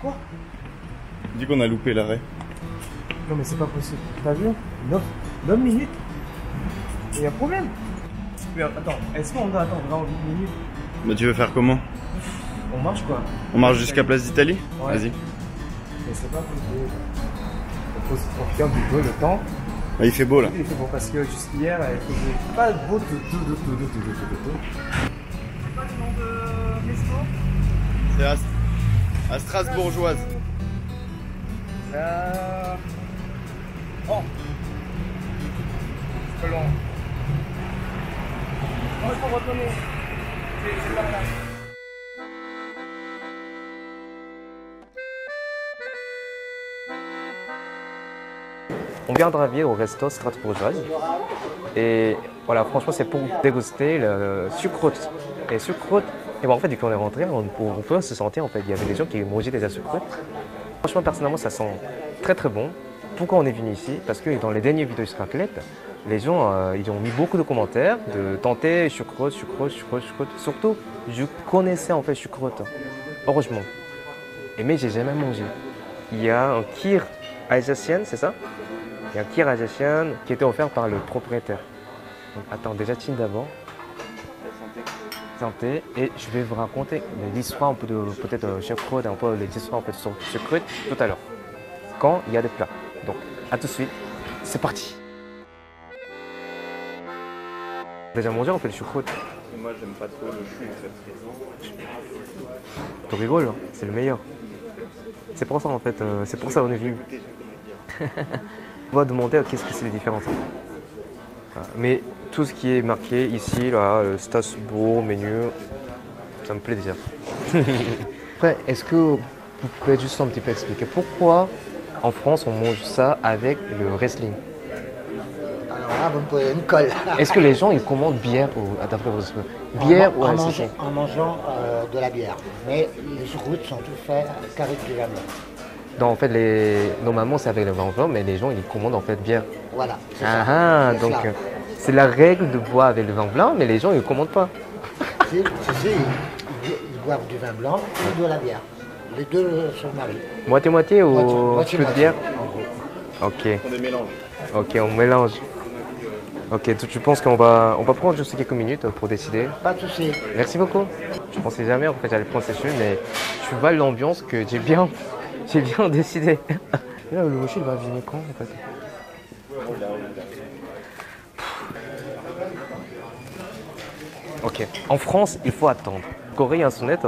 Quoi? Dis qu'on a loupé l'arrêt. Non mais c'est pas possible. T'as vu? 9 minutes? Il y a problème. Mais attends, est-ce qu'on doit attendre vraiment 8 minutes? Bah tu veux faire comment? On marche quoi? On marche jusqu'à Place d'Italie? Ouais. Vas-y. Mais c'est pas possible. Il faut se profiter un petit peu le temps. Ah, il fait beau là. Il fait beau parce que jusqu'hier, il faisait pas beau tout. C'est quoi le nom de resto? C'est à Strasbourgeoise. Oh. C'est pas long. Non, il faut retourner. C'est pas là. On vient de arriver au resto Strasbourgeoise et voilà, franchement c'est pour déguster le sucroute. Et sucroute, et bon, en fait dès qu'on est rentré, on peut se sentir en fait, il y avait des gens qui mangeaient déjà sucroute. Franchement personnellement ça sent très très bon. Pourquoi on est venu ici? Parce que dans les dernières vidéos sur Raclette, les gens ils ont mis beaucoup de commentaires de tenter sucroute. Surtout, je connaissais en fait sucroute, heureusement. Mais j'ai jamais mangé. Il y a un kir alsacien, c'est ça? Il y a un kir alsacien qui était offert par le propriétaire. Donc attends, déjà tiens d'abord. Santé. Et je vais vous raconter l'histoire un peu de peut-être sucroute, un peu les histoires en fait sur sucroute tout à l'heure. Quand il y a des plats. Donc à tout de suite, c'est parti. Déjà mangé on fait le sucroute. Moi j'aime pas trop le chou en fait. Tu rigoles, hein, c'est le meilleur. C'est pour ça en fait, c'est pour ça qu'on est venu. On va demander qu'est-ce que c'est les différences. Mais tout ce qui est marqué ici, là, Strasbourg, menu, ça me plaît déjà. Après, est-ce que vous pouvez juste un petit peu expliquer pourquoi en France on mange ça avec le wrestling? Alors là, vous me posez une colle. Est-ce que les gens ils commandent bière d'après vos bière ou en mangeant de la bière. Mais les routes sont toutes faites qu'avec du vin blanc. Donc en fait, normalement c'est avec le vin blanc, mais les gens ils commandent en fait bière. Voilà. Donc c'est la règle de boire avec le vin blanc, mais les gens ils commandent pas. Si, ils boivent du vin blanc ou de la bière. Les deux se marient. Moitié-moitié ou Moitié, plus de bière? en gros. Ok. On les mélange. Ok, on mélange. Ok, tu penses qu'on va prendre juste quelques minutes pour décider? Pas de souci. Merci beaucoup. Je pensais jamais en fait j'allais prendre ces choses, mais tu vois l'ambiance que j'ai bien décidé. Là, le rocher il va venir quand en fait? Ok, en France il faut attendre. En Corée il y a un sonnette,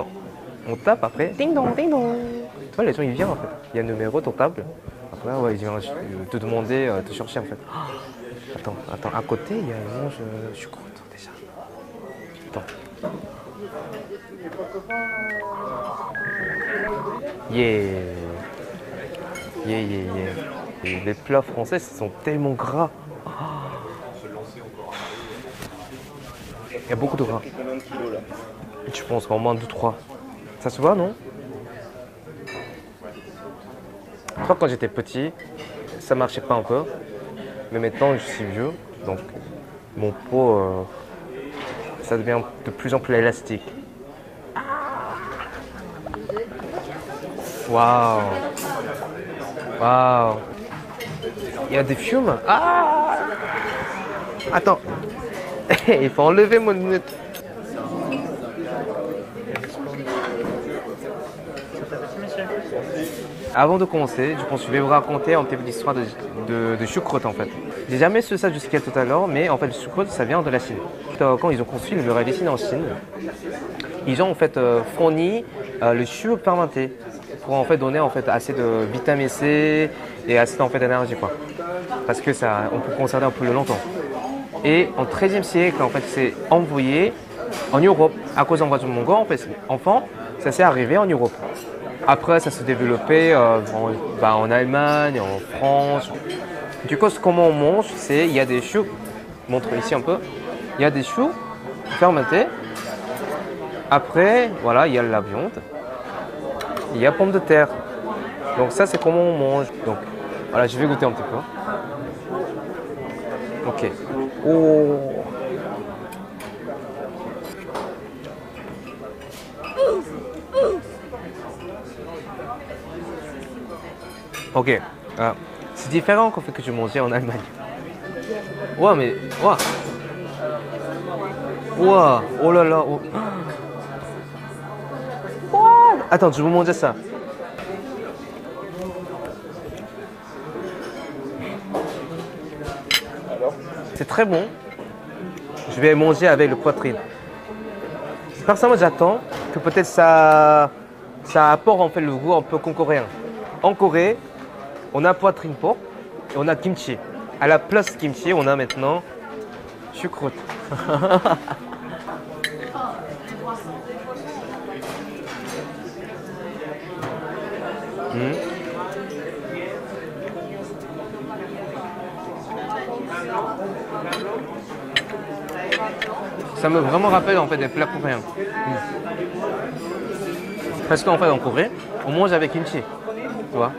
on tape après, ding dong ding dong. Tu vois les gens ils viennent en fait, il y a un numéro ton table. Après ouais, ils viennent te demander, te chercher en fait. Attends, à côté il y a un mange choucroute déjà. Attends. Yeah. Et les plats français sont tellement gras. Il y a beaucoup de gras. Combien de kilos là? Je pense qu'en moins 2-3. Ça se voit, non? Je crois que quand j'étais petit, ça marchait pas encore. Mais maintenant, je suis vieux. Donc, mon pot, ça devient de plus en plus élastique. Waouh! Waouh! Il y a des fumes. Ah! Attends. Il faut enlever mon lunette. Avant de commencer, je pense que je vais vous raconter un petit peu l'histoire de choucroute en fait. J'ai jamais su ça jusqu'à tout à l'heure, mais en fait le choucroute ça vient de la Chine. Quand ils ont construit le mur dessiné en Chine, ils ont en fait fourni le chou fermenté pour en fait donner en fait assez de vitamine C et assez en fait d'énergie quoi. Parce que ça, on peut conserver un peu le longtemps. Et en 13e siècle en fait c'est envoyé en Europe à cause d'invasion mongole en fait. Enfant, ça s'est arrivé en Europe. Après, ça s'est développé en Allemagne, en France. Du coup, comment on mange, c'est il y a des choux. Je montre ici un peu. Il y a des choux fermentés. Après, voilà, il y a la viande. Il y a pommes de terre. Donc ça, c'est comment on mange. Donc voilà, je vais goûter un petit peu. Ok. Oh. Ok. C'est différent qu'en fait que tu mangeais en Allemagne. Ouais, mais. Ouah. Ouah. Oh là là. Oh. What? Attends, je vais manger ça. C'est très bon. Je vais manger avec le poitrine. Personnellement, j'attends que peut-être ça apporte en fait le goût un peu coréen. En Corée, on a poitrine porc et on a kimchi. À la place kimchi, on a maintenant choucroute. Ça me vraiment rappelle en fait des plats coréens. Parce qu'en fait en Corée, on mange avec kimchi. Tu vois.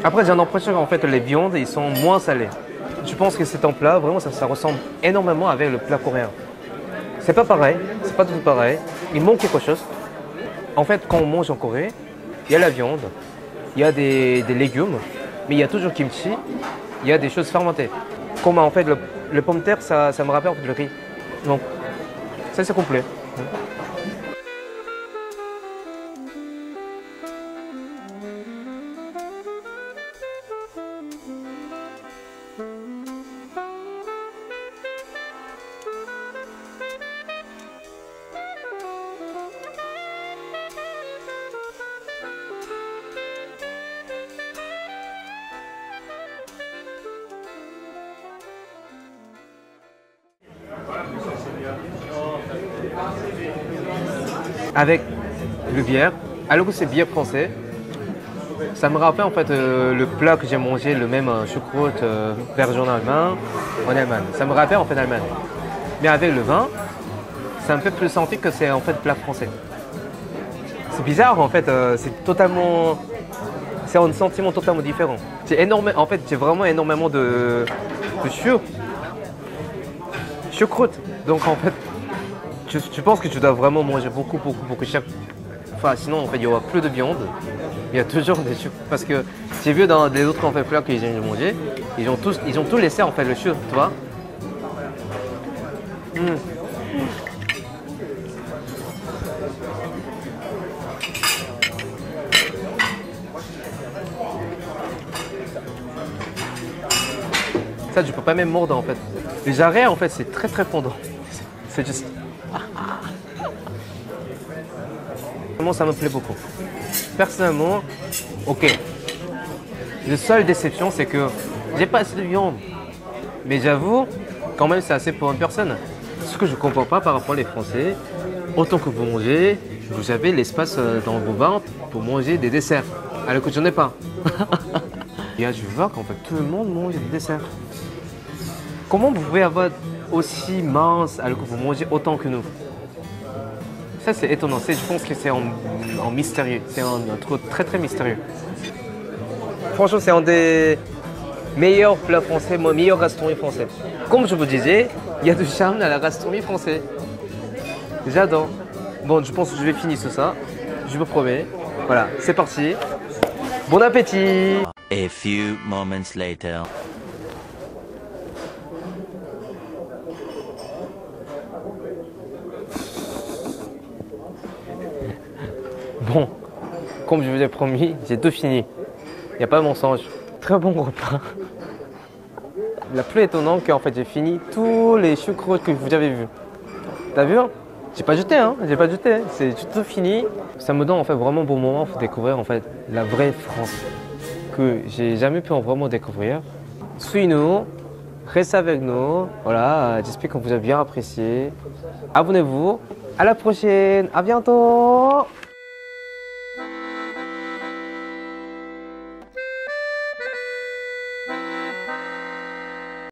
Après j'ai l'impression qu'en fait les viandes ils sont moins salées. Je pense que c'est un plat, vraiment ça ressemble énormément avec le plat coréen. C'est pas pareil, c'est pas tout pareil. Il manque quelque chose. En fait quand on mange en Corée, il y a la viande, il y a des légumes, mais il y a toujours kimchi, il y a des choses fermentées. Comme en fait le pomme de terre, ça me rappelle en fait le riz. Donc, ça c'est complet. Avec le bière, alors que c'est bière français, ça me rappelle en fait le plat que j'ai mangé, le même choucroute version allemand en Allemagne. Ça me rappelle en fait l'Allemagne. Mais avec le vin, c'est un peu plus senti que c'est en fait plat français. C'est bizarre en fait, c'est un sentiment totalement différent. En fait, j'ai vraiment énormément de choucroute. Donc en fait, tu penses que tu dois vraiment manger beaucoup chaque. Enfin, sinon en fait il y aura plus de viande. Il y a toujours des choucroutes. Parce que j'ai vu dans des autres en fait, plats qu'ils ont mangé, ils ont tout laissé en fait le chou, tu vois. Ça tu peux pas même mordre en fait. Les jarrets en fait c'est très fondant. C'est juste. Vraiment ça me plaît beaucoup. Personnellement, ok. La seule déception c'est que j'ai pas assez de viande. Mais j'avoue, quand même c'est assez pour une personne. Ce que je comprends pas par rapport aux Français, autant que vous mangez, vous avez l'espace dans vos ventres pour manger des desserts. Alors que je n'en ai pas. Et là, je vois qu'en fait tout le monde mange des desserts. Comment vous pouvez avoir aussi mince alors que vous mangez autant que nous? Ça c'est étonnant, je pense que c'est en mystérieux, c'est un truc très mystérieux. Franchement c'est un des meilleurs plats français, meilleur gastronomie français. Comme je vous disais, il y a du charme à la gastronomie française. J'adore. Bon, je pense que je vais finir tout ça, je vous promets. Voilà, c'est parti. Bon appétit. A few moments later. Bon, comme je vous ai promis, j'ai tout fini. Il n'y a pas de mensonge. Très bon repas. La plus étonnante qu'en fait j'ai fini tous les choucroutes que vous avez vus. T'as vu hein? J'ai pas jeté hein, j'ai pas jeté. C'est tout fini. Ça me donne en fait vraiment bon moment pour découvrir en fait la vraie France que j'ai jamais pu vraiment découvrir. Suis-nous, restez avec nous. Voilà, j'espère que vous avez bien apprécié. Abonnez-vous. À la prochaine. À bientôt.